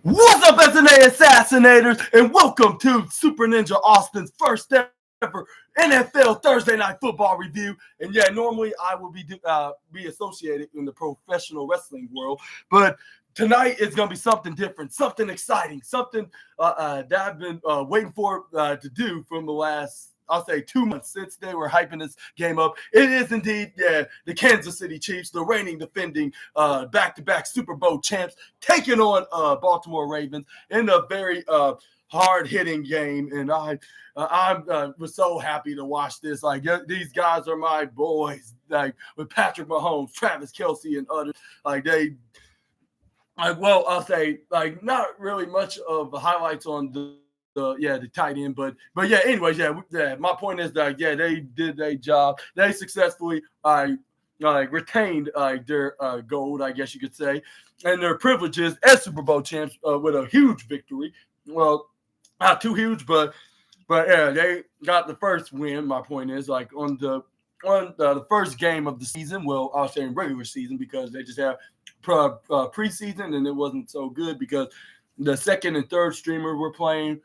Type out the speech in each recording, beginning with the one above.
What's up, SNA Assassinators, and welcome to Super Ninja Austin's first ever NFL Thursday Night Football review. And yeah, normally I will be associated in the professional wrestling world, but tonight is going to be something different, something exciting, something that I've been waiting for to do from the last, I'll say, 2 months since they were hyping this game up. It is indeed, the Kansas City Chiefs, the reigning, defending, back-to-back Super Bowl champs, taking on Baltimore Ravens in a very hard-hitting game. And I was so happy to watch this. Like, these guys are my boys. Like, with Patrick Mahomes, Travis Kelce, and others. Like, I'll say, like, not really much of the highlights on the tight end, but yeah. Anyways, my point is that they did their job. They successfully retained their gold, I guess you could say, and their privileges as Super Bowl champs with a huge victory. Well, not too huge, but yeah, they got the first win. My point is, like, on the first game of the season. Well, I'll say in regular season, because they just have preseason, and it wasn't so good because the second and third streamer were playing.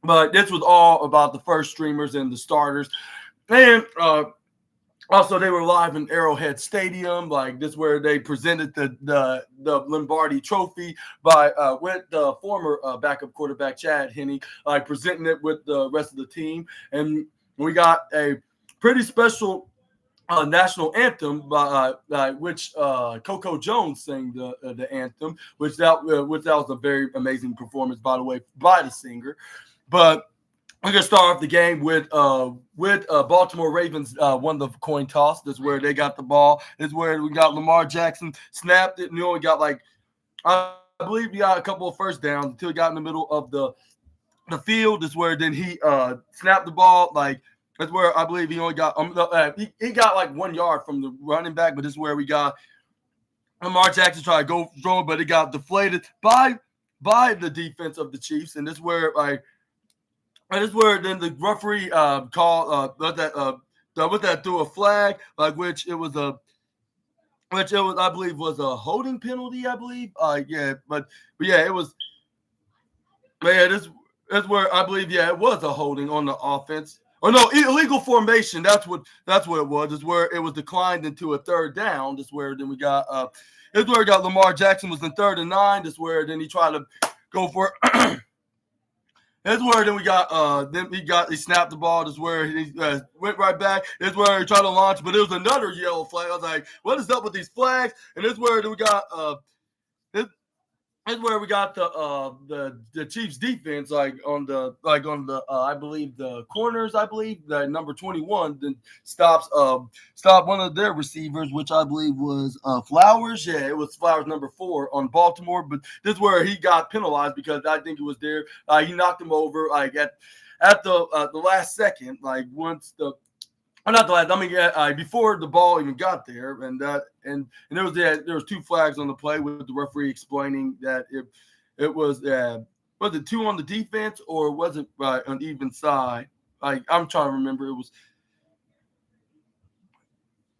But this was all about the first streamers and the starters. And also, they were live in Arrowhead Stadium. Like, this, where they presented the Lombardi Trophy by with the former backup quarterback Chad Henne, presenting it with the rest of the team. And we got a pretty special national anthem by which Coco Jones sang the anthem, which that was a very amazing performance, by the way, by the singer. But we're gonna start off the game with Baltimore Ravens won the coin toss. This is where they got the ball. This is where we got Lamar Jackson snapped it, and he only got, like, I believe he got a couple of first downs until he got in the middle of the field. This is where then he snapped the ball. Like, that's where I believe he only got he got like 1 yard from the running back. But this is where we got Lamar Jackson trying to go throw, but it got deflated by the defense of the Chiefs. And this is where then the referee called threw a flag, like, which it was I believe was a holding penalty, I believe. But yeah, it was. But yeah, this is where I believe it was a holding on the offense. Or no, illegal formation. That's what it was. Is where it was declined into a third down. This is where then we got this is where we got Lamar Jackson was in 3rd and 9. This is where then he tried to go for it. This is where then we got he snapped the ball. This is where he went right back. This is where he tried to launch, but it was another yellow flag. I was like, what is up with these flags? And this is where then we got This is where we got the Chiefs defense, on the I believe the corners. I believe that number 21 then stopped one of their receivers, which I believe was Flowers. Yeah, it was Flowers, number 4 on Baltimore. But this is where he got penalized, because I think it was there. He knocked him over at the last second, once the. Not the last. I mean, before the ball even got there, and there was 2 flags on the play, with the referee explaining that it was it 2 on the defense, or was it on even side? I'm trying to remember. It was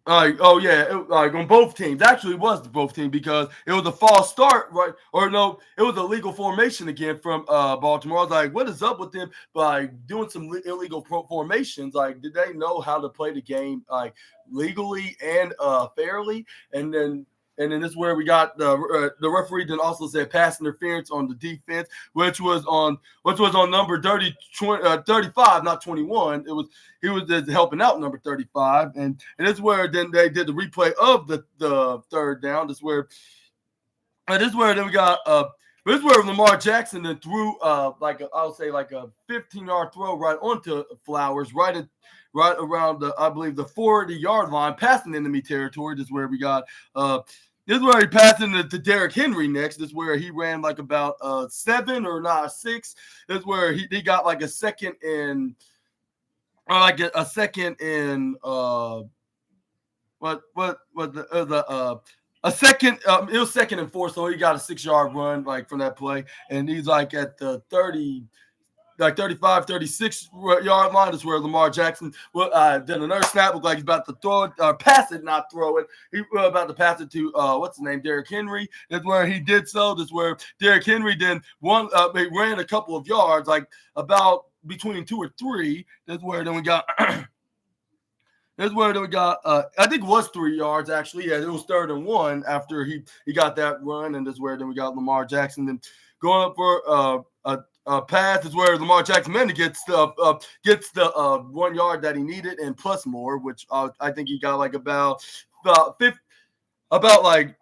on both teams. Actually, it was both teams, because it was a false start, right? Or no, it was a legal formation again from Baltimore. I was like, what is up with them by doing some illegal formations? Like, did they know how to play the game legally and fairly? And then this is where we got the referee then also said pass interference on the defense, which was on number 35, not 21. He was just helping out number 35, and this is where then they did the replay of the 3rd down. This is where then we got this is where Lamar Jackson then threw a 15-yard throw right onto Flowers, right around I believe the 40-yard line, passing enemy territory. This is where we got this is where he passed into to Derrick Henry next. This is where he ran about 7 or not 6. This is where he got a second and a second and a second. It was 2nd and 4, so he got a 6-yard run from that play, and he's at the 30. like 35, 36 yard line. Is where Lamar Jackson did another snap. Looked like he's about to throw it or pass it, not throw it. He was about to pass it to what's his name, Derrick Henry. That's where he did so. That's where Derrick Henry then he ran a couple of yards, like about between 2 or 3. That's where then we got. That's where we got. I think it was 3 yards actually. Yeah, it was 3rd and 1 after he got that run, and that's where then we got Lamar Jackson then going up for a pass. Is where Lamar Jackson then gets the 1 yard that he needed and plus more, which I think he got like about like.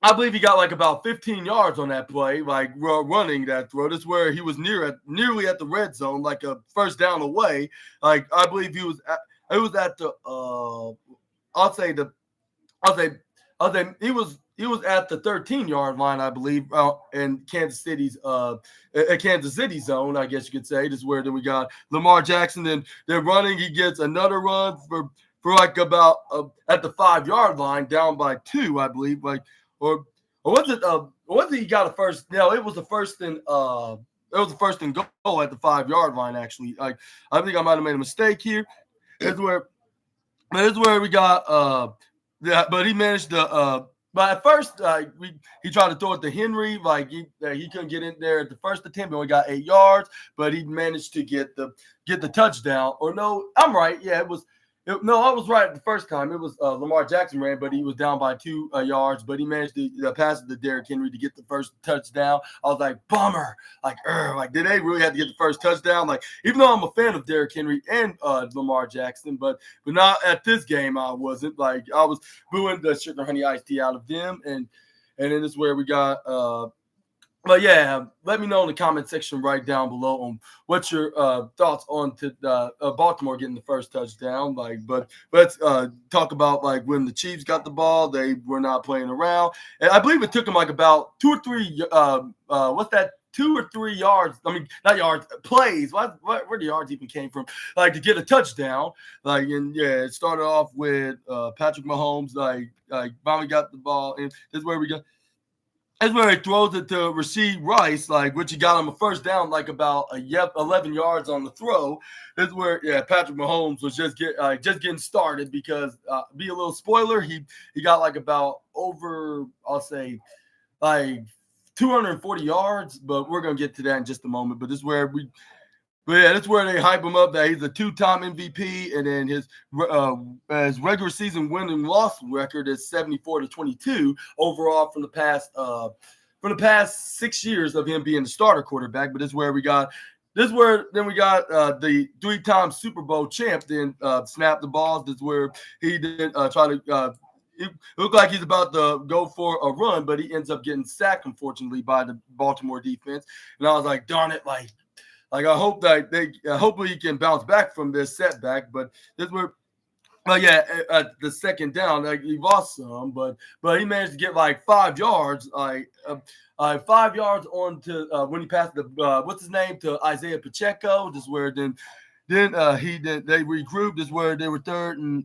I believe he got like about 15 yards on that play, like running that throw. That's where he was nearly at the red zone, like a first down away. Like I believe he was. It was at the I'll say he was at the 13-yard line, I believe, in Kansas City's zone, I guess you could say. This is where then we got Lamar Jackson. Then they're running. He gets another run for like about at the 5-yard line, down by 2, I believe. Like or was it he got a first? No, it was the first and it was the first and goal at the 5-yard line. Actually, like I think I might have made a mistake here. That's where we got yeah, but he managed to but at first he tried to throw it to Henry, like he couldn't get in there at the first attempt, but we got 8 yards, but he managed to get the touchdown. Or no, I'm right. Yeah, I was right the first time. It was Lamar Jackson ran, but he was down by 2 yards, but he managed to pass it to Derrick Henry to get the first touchdown. I was like, bummer. Like did they really have to get the first touchdown? Like, even though I'm a fan of Derrick Henry and Lamar Jackson, but not at this game, I wasn't. Like, I was booing the sugar honey iced tea out of them, and then this is where we got but yeah, let me know in the comment section right down below on what's your thoughts on Baltimore getting the first touchdown. Like, but let's talk about like when the Chiefs got the ball, they were not playing around, and I believe it took them like about 2 or 3. What's that? 2 or 3 yards. I mean, not yards, plays. Where the yards even came from? Like to get a touchdown. Like, and yeah, it started off with Patrick Mahomes. Like finally got the ball, and this is where we got. That's where he throws it to Rashee Rice, like which he got him a first down, like about 11 yards on the throw. This is where Patrick Mahomes was just getting started because be a little spoiler, he got like about over, I'll say, like 240 yards, but we're gonna get to that in just a moment. But this is where that's where they hype him up that he's a 2-time MVP, and then his regular season win and loss record is 74-22 overall from the past 6 years of him being the starter quarterback. But this is where we got the 3-time Super Bowl champ then snap the balls. This is where he did try to. It looked like he's about to go for a run, but he ends up getting sacked, unfortunately, by the Baltimore defense. And I was like, darn it, like I hope that hopefully he can bounce back from this setback. But this were, at the second down, like he lost some, but he managed to get like 5 yards, 5 yards on to when he passed the what's his name to Isaiah Pacheco. This is where then they regrouped. This is where they were 3rd and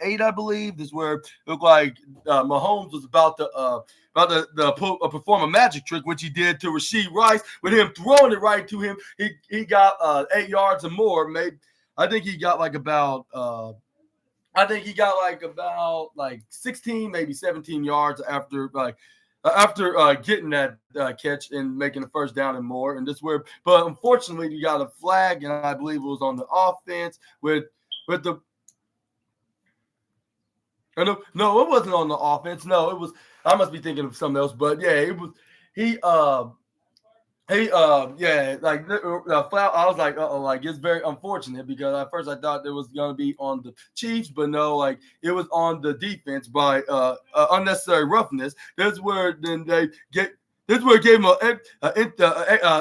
8, I believe. This is where it looked like Mahomes was about to perform a magic trick, which he did to Rashee Rice with him throwing it right to him. He got 8 yards or more. Maybe I think he got like about 16, maybe 17 yards after getting that catch and making the first down and more. And this where, but unfortunately, you got a flag, and I believe it was on the offense with the. No, it wasn't on the offense. No, it was. I must be thinking of something else. But yeah, it was. Like I was like, like it's very unfortunate because at first I thought it was gonna be on the Chiefs, but no, like it was on the defense by unnecessary roughness. That's where then they get. This is where it gave them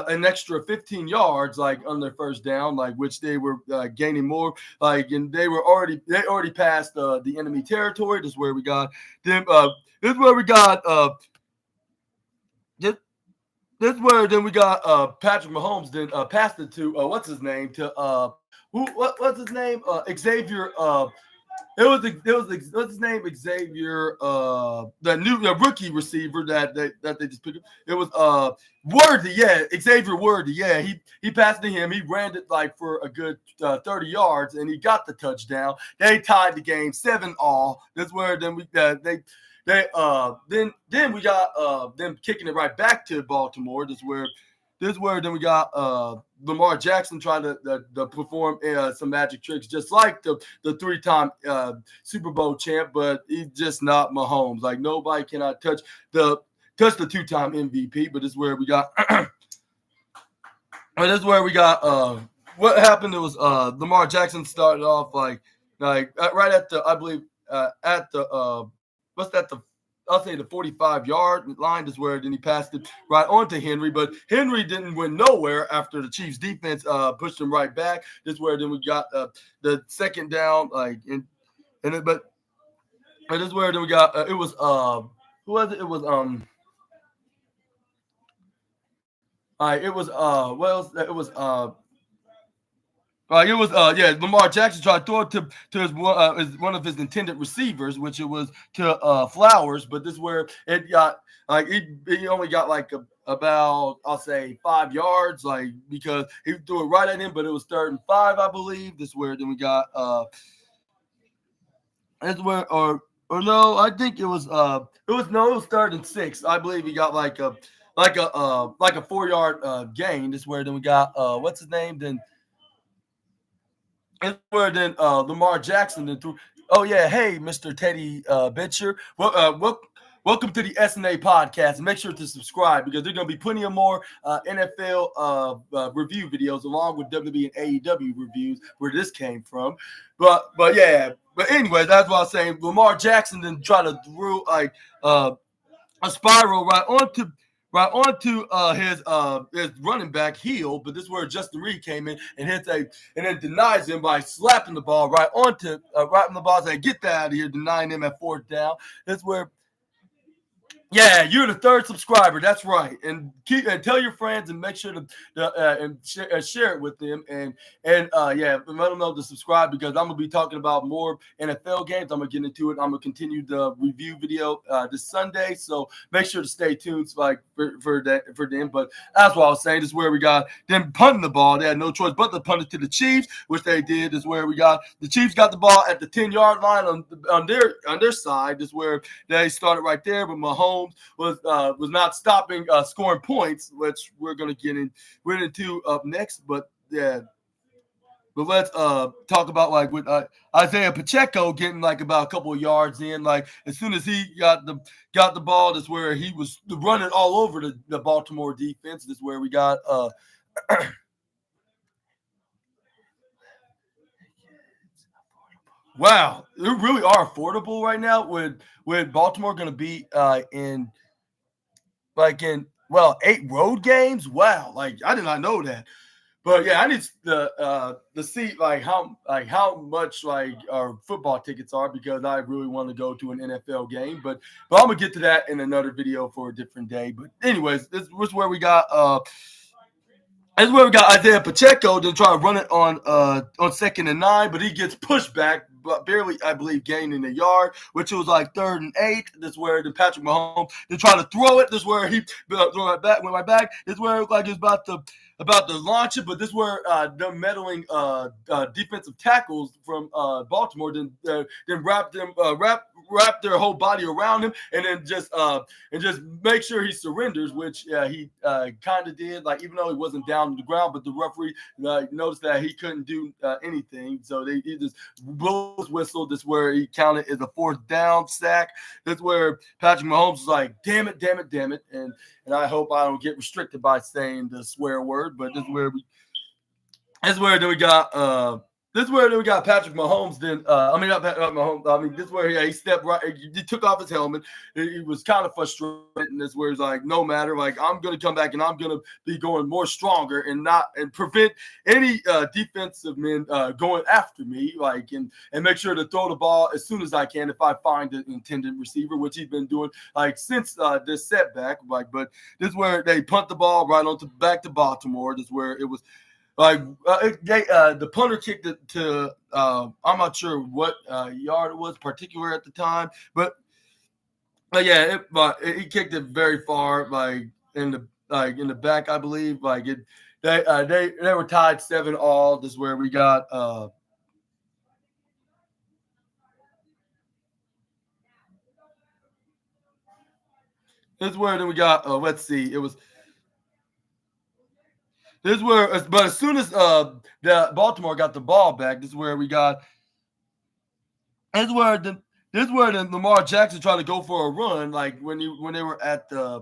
an extra 15 yards, like on their first down, like which they were gaining more, like, and they already passed the enemy territory. This is where we got them. This is where we got This is where then we got Patrick Mahomes then passed it to what's his name to what's his name Xavier what's his name? Xavier, the rookie receiver that they just picked up. It was Worthy, yeah, Xavier Worthy, yeah. He passed to him. He ran it like for a good 30 yards, and he got the touchdown. They tied the game 7-all. That's where then we then we got them kicking it right back to Baltimore. This is where then we got Lamar Jackson trying to perform some magic tricks, just like the 3-time Super Bowl champ, but he's just not Mahomes. Like nobody cannot touch the 2-time MVP. But this is where we got. What happened. It was Lamar Jackson started off like right at the, I believe at the what's that, I'll say the 45-yard line is where then he passed it right on to Henry, but Henry didn't win nowhere after the Chiefs defense pushed him right back. This is where then we got the second down, but this is where then we got it was who was it? It was Lamar Jackson tried to throw it to his one of his intended receivers, which it was to Flowers, but this is where it got he only got about, I'll say, 5 yards, because he threw it right at him, but it was 3rd and 5, I believe. This is where then we got this is where or no, I think it was 3rd and 6. I believe he got like a 4-yard gain. This is where then we got what's his name then. And where then Lamar Jackson then threw. Oh yeah, hey Mr. Teddy Bitcher. Welcome to the SNA podcast. And make sure to subscribe because there's going to be plenty of more NFL review videos along with WWE and AEW reviews where this came from. But anyway, that's what I was saying. Lamar Jackson then tried to throw a spiral right onto his running back heel, but this is where Justin Reed came in and then denies him by slapping the ball right on the ball, saying, "Get that out of here," denying him at 4th down. That's where. Yeah, you're the 3rd subscriber. That's right, and tell your friends and make sure to share it with them and let them know to subscribe because I'm gonna be talking about more NFL games. I'm gonna get into it. I'm gonna continue the review video this Sunday, so make sure to stay tuned for them. But that's what I was saying. This is where we got them punting the ball. They had no choice but to punt it to the Chiefs, which they did. This is where we got the Chiefs got the ball at the 10-yard line on their side. This is where they started right there, but Mahomes was not stopping scoring points, which we're gonna get into up next. But yeah, but let's talk about with Isaiah Pacheco getting about a couple of yards in. As soon as he got the ball, that's where he was running all over the Baltimore defense. This is where we got wow, they really are affordable right now. With Baltimore going to be in 8 road games. Wow, I did not know that. But yeah, I need to see how much our football tickets are because I really want to go to an NFL game. But I'm gonna get to that in another video for a different day. But anyways, this is where we got. That's where we got Isaiah Pacheco to try to run it on 2nd and 9, but he gets pushed back, but barely, I believe, gaining a yard, which was 3rd and 8. This is where the Patrick Mahomes to try to throw it. This is where he went right back. This is where it looked like he was about to launch it, but this is where the meddling defensive tackles from Baltimore then wrap their whole body around him and then just make sure he surrenders, which he kind of did. Even though he wasn't down on the ground, but the referee noticed that he couldn't do anything, so he just blows whistle. This is where he counted as a 4th down sack. That's where Patrick Mahomes was like, "Damn it," and I hope I don't get restricted by saying the swear word. But this is where then we got this is where we got Patrick Mahomes. Then not Mahomes. This is where he stepped right. He took off his helmet. He was kind of frustrated. And this is where he's like, "No matter. I'm gonna come back and I'm gonna be going more stronger and prevent any defensive men going after me. And make sure to throw the ball as soon as I can if I find the intended receiver, which he's been doing since this setback. But this is where they punt the ball right back to Baltimore. This is where it was." like the punter kicked it to I'm not sure what yard it was particular at the time, but yeah, he kicked it very far, like in the back, I believe. Like it, they were tied 7-all. This is where we got this is where then we got let's see, it was this is where, but as soon as the Baltimore got the ball back, this is where we got this is where the Lamar Jackson tried to go for a run, like when they were at the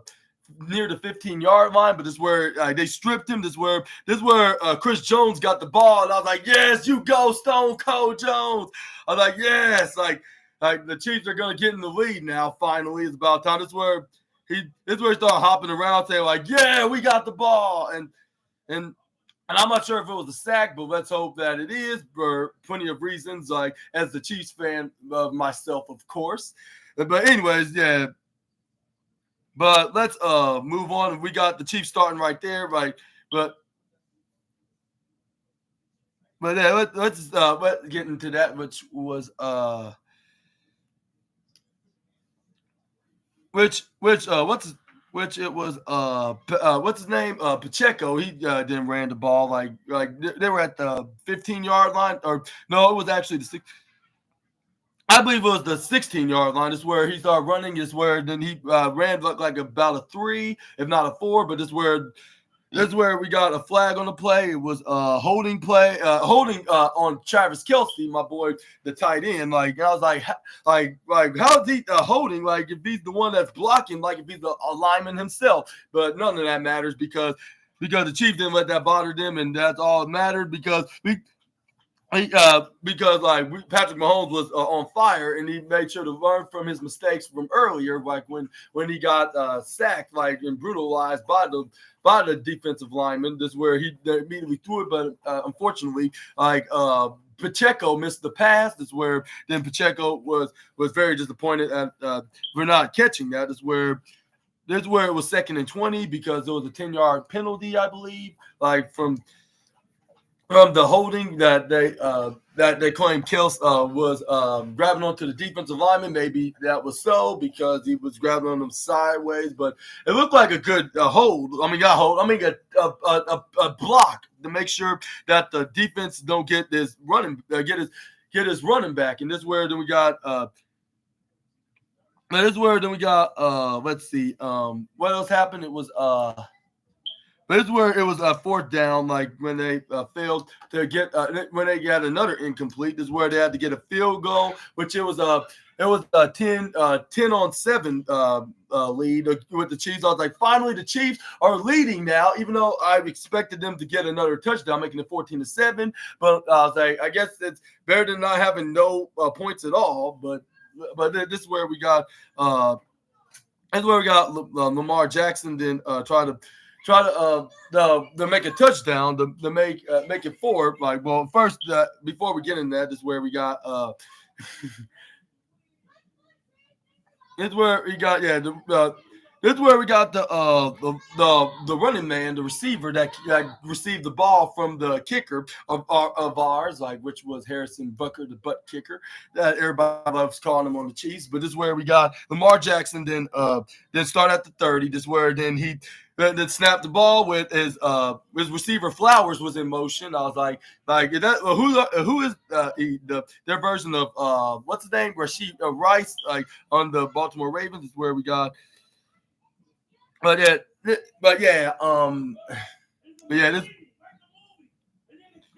near the 15-yard line, but this is where they stripped him. This is where Chris Jones got the ball, and I was like, yes, you go, Stone Cold Jones. I was like, yes, like the Chiefs are gonna get in the lead now. Finally, it's about time. This is where he started hopping around, saying like, yeah, we got the ball, and I'm not sure if it was a sack, but let's hope that it is for plenty of reasons, like as the Chiefs fan of myself, of course. But anyways, yeah. But let's move on. We got the Chiefs starting right there, right? But yeah, let's get into that, which was what's his name? Pacheco. He didn't ran the ball like they were at the 15-yard line, or no, it was actually the 6. I believe it was the 16-yard line. Is where he started running. Is where then he ran like about a 3, if not a 4. But this is where we got a flag on the play. It was holding play, holding on Travis Kelce, my boy, the tight end. Like I was like how is he holding? Like if he's the one that's blocking, like if he's a lineman himself. But none of that matters because the Chiefs didn't let that bother them, and that's all that mattered because Patrick Mahomes was on fire, and he made sure to learn from his mistakes from earlier, like when he got sacked, like and brutalized by the defensive lineman. This is where he immediately threw it, but unfortunately, Pacheco missed the pass. This is where then Pacheco was very disappointed at for not catching that. This is where it was 2nd and 20 because there was a 10-yard penalty, I believe, like from the holding that they claimed Kelce was grabbing onto the defensive lineman. Maybe that was so because he was grabbing on them sideways, but it looked like a good hold. I mean, not hold. I mean, a block to make sure that the defense don't get this running, get his running back. And this is where then we got. Let's see. What else happened? It was But it's where it was a 4th down, like when they failed to get when they got another incomplete. This is where they had to get a field goal, which it was a 10-on-7 lead with the Chiefs. I was like, finally, the Chiefs are leading now, even though I expected them to get another touchdown, making it 14-7. But I was like, I guess it's better than not having no points at all. But this is where we got Lamar Jackson then try to make a touchdown to make it 4. Like, well, first before we get in that, this is where we got this is where we got this is where we got the running man, the receiver that received the ball from the kicker of ours, like which was Harrison Butker, the butt kicker that everybody loves calling him on the Chiefs. But this is where we got Lamar Jackson then start at the 30. This is where then he then snapped the ball with his receiver Flowers was in motion. I was like is that who is their version of what's his name, Rashid Rice, like on the Baltimore Ravens. Is where we got. But yeah. This.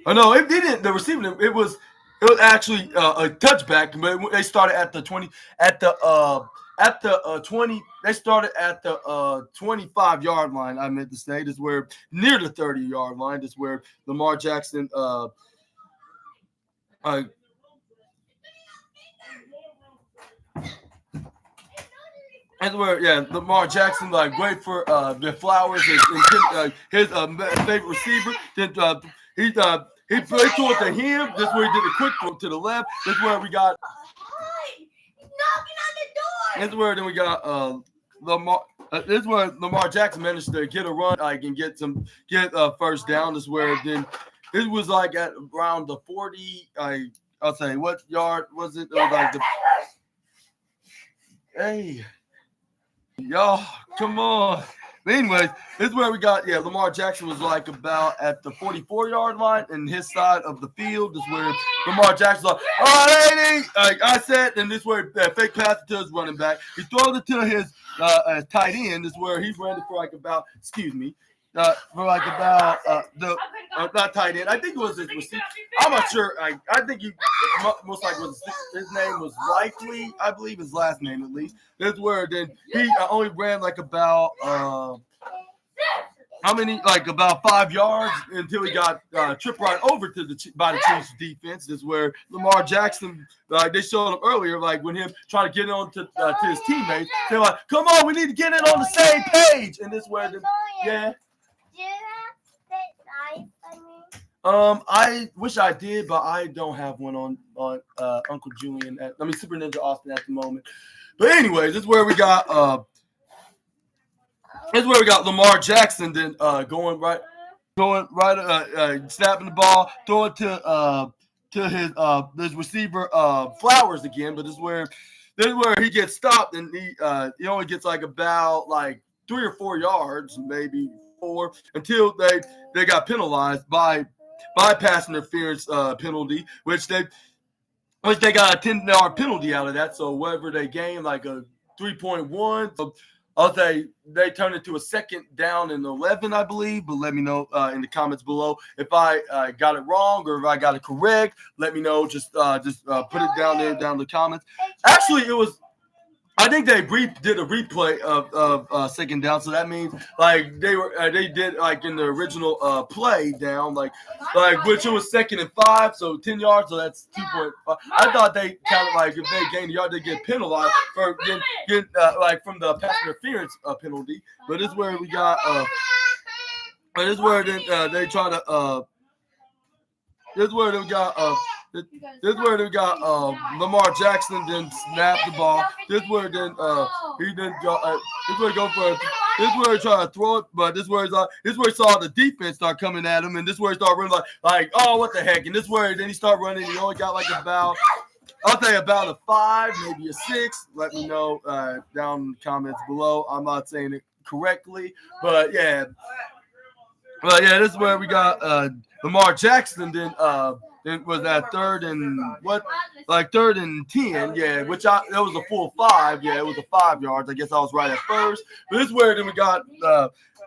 Oh no, it didn't. The receiver, it was actually a touchback, but they started at the 20 at the 20. They started at the 25-yard line. I meant to say this is where near the 30-yard line. This is where Lamar Jackson That's where, Lamar Jackson wait for the Flowers his favorite receiver. Then he threw it to him. This is where he did a quick throw to the left. This is where we got. He's knocking on the door. This is where then we got Lamar. This is where Lamar Jackson managed to get a run, like, and get first down. This is where then it was like at around the 40. I'll say what yard was it? It was like the hey, y'all, come on. But anyways, this is where we got, Lamar Jackson was like about at the 44-yard line, and his side of the field is where Lamar Jackson's like, all righty, like I said, and this is where fake pass to his running back. He throws it to his tight end. This is where he ran it for like about, not tight end. I think it was his receiver. I'm not sure. I think he most likely his name was Likely. I believe his last name at least. This is where then he only ran like about about 5 yards until he got tripped right over by the Chiefs defense. This is where Lamar Jackson, they showed him earlier, like when him trying to get on to his teammates, they're like, come on, we need to get it on the same page. And this is where I wish I did, but I don't have one on Uncle Julian Super Ninja Austin at the moment. But anyways, this is where we got Lamar Jackson then going right, snapping the ball, throwing to his receiver Flowers again. But this is where he gets stopped, and he only gets like about like 3 or 4 yards, maybe 4, until they got penalized by pass interference penalty, which they got a 10-yard penalty out of that. So whatever they gained, like a 3.1. So I'll say they turned it to a 2nd down and 11, I believe. But let me know in the comments below if I got it wrong or if I got it correct. Let me know. Just put it down there, down in the comments. Actually, it was. I think they did a replay of 2nd down, so that means like they did like in the original play down, like which it was 2nd and 5, so 10 yards, so that's 2.5. I thought they counted like if they gained a yard, they get penalized for getting like from the pass interference penalty. But this is where we got. This is where they try to. This is where they got. This is where they got Lamar Jackson then snap the ball. This is where then he didn't go. This is where he go for. This is where he tried to throw it, but this is where he saw the defense start coming at him, and this is where he started running like oh what the heck, and this is where then he started running. He only got like about a 5, maybe a 6. Let me know down in the comments below. I'm not saying it correctly, but yeah. This is where we got Lamar Jackson then. It was at 3rd and 10, which that was a full 5, it was a 5 yards. I guess I was right at first. But this is where then we got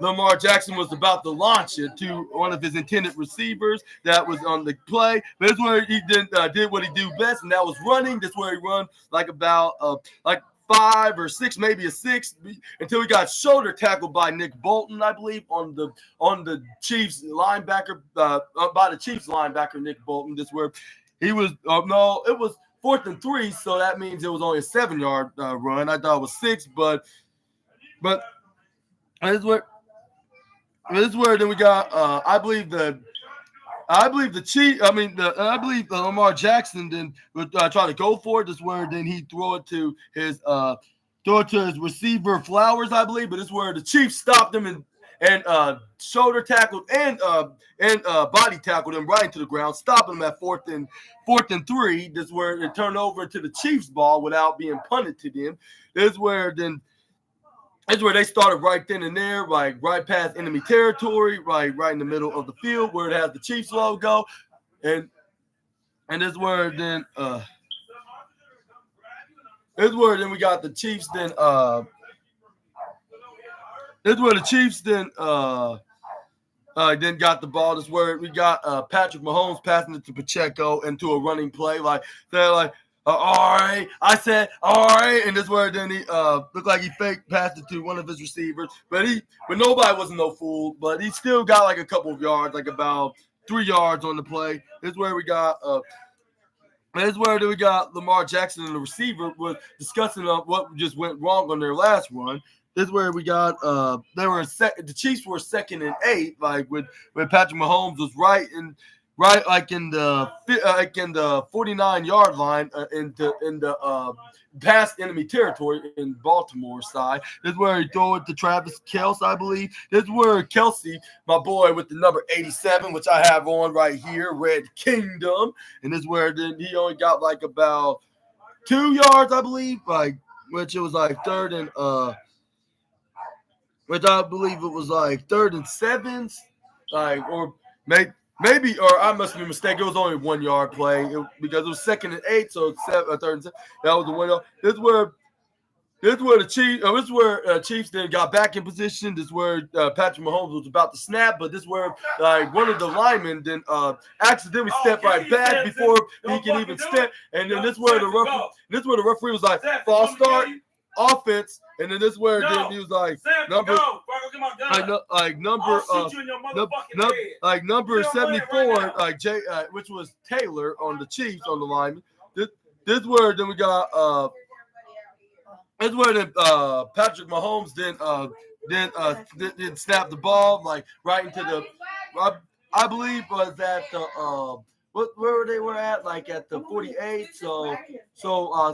Lamar Jackson was about to launch it to one of his intended receivers that was on the play. But this is where he did what he do best, and that was running. This is where he run like about 5 or 6, maybe a 6, until he got shoulder tackled by Nick Bolton, I believe, on the Chiefs linebacker, by the Chiefs linebacker Nick Bolton. This where he was. No, it was 4th and 3, so that means it was only a 7-yard run. I thought it was 6, but this is where then we got. I believe the Lamar Jackson then would try to go for it. This is where then he throw it to his receiver Flowers, I believe. But this is where the Chiefs stopped him and shoulder tackled and body tackled him right into the ground, stopping him at 4th and 3. This is where it turned over to the Chiefs ball without being punted to them. This is where they started right then and there, like right past enemy territory, right in the middle of the field where it has the Chiefs logo, and this is where then we got the Chiefs then this is where the Chiefs then got the ball. This is where we got Patrick Mahomes passing it to Pacheco into a running play, like they're like. All right, I said all right, and this is where then he looked like he fake passed it to one of his receivers, but nobody wasn't no fool, but he still got like a couple of yards, like about 3 yards on the play. This is where we got Lamar Jackson and the receiver was discussing what just went wrong on their last run. This is where we got the Chiefs were 2nd and 8, like when Patrick Mahomes was right in the 49-yard line in the past enemy territory in Baltimore side. This is where he threw it to Travis Kelce, I believe. This is where Kelce, my boy with the number 87, which I have on right here, Red Kingdom. And this is where then he only got like about 2 yards, I believe, like which it was like third and which I believe it was like 3rd and 7s, like or maybe or I must be mistaken. It was only a 1 yard play because it was 2nd and 8, so it's 3rd and 7. That was the 1 yard. This is where the Chiefs. This is where Chiefs then got back in position. This is where Patrick Mahomes was about to snap, but this is where one of the linemen then accidentally stepped right back before he can even step, and then this is where the referee was like false start. Offense, and then this is where then he was like number 74, like which was Taylor on the Chiefs on the lineman. This is where then we got this is where then Patrick Mahomes then snapped the ball like right into the I believe was at the where they were at, like at the 48. So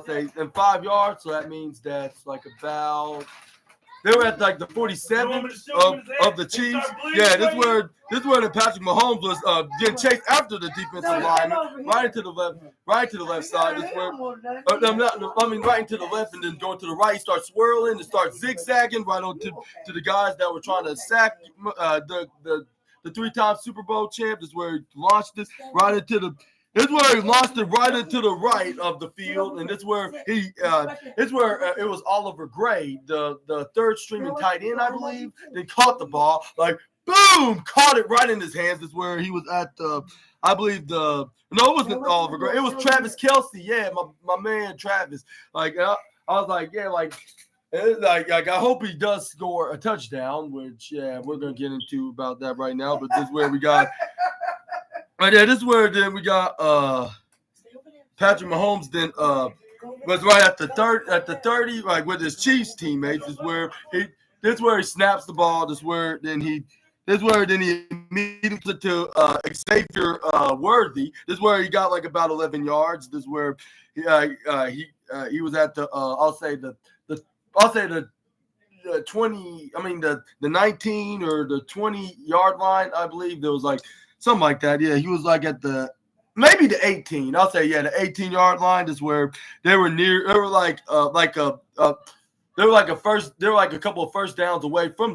say in 5 yards. So that means that's like about they were at like the 47 of the Chiefs. Yeah, this is where the Patrick Mahomes was getting chased after the defensive lineman, right into the left side. This is where right into the left and then going to the right. He starts swirling and starts zigzagging right on to the guys that were trying to sack the 3-time Super Bowl champ. Is where he launched this right into the. This is where he launched it right into the right of the field, and this is where it was Oliver Gray, the 3rd string tight end, I believe. They caught the ball, like boom, caught it right in his hands. This is where he was at I believe it wasn't Oliver Gray, it was Travis Kelce. Yeah, my man Travis. Like I was like, yeah, like I hope he does score a touchdown, which we're gonna get into about that right now. But this is where we got right there. This is where then we got Patrick Mahomes then was right at the 30, like with his Chiefs teammates. This is where he snaps the ball. This is where then he immediately put to Xavier Worthy. This is where he got like about 11 yards. This is where he was at the I'll say the 20, I mean the 19 or the 20-yard line, I believe. There was like something like that. Yeah, he was like at maybe the 18. I'll say the 18-yard line is where they were near. They were like a couple of first downs away from the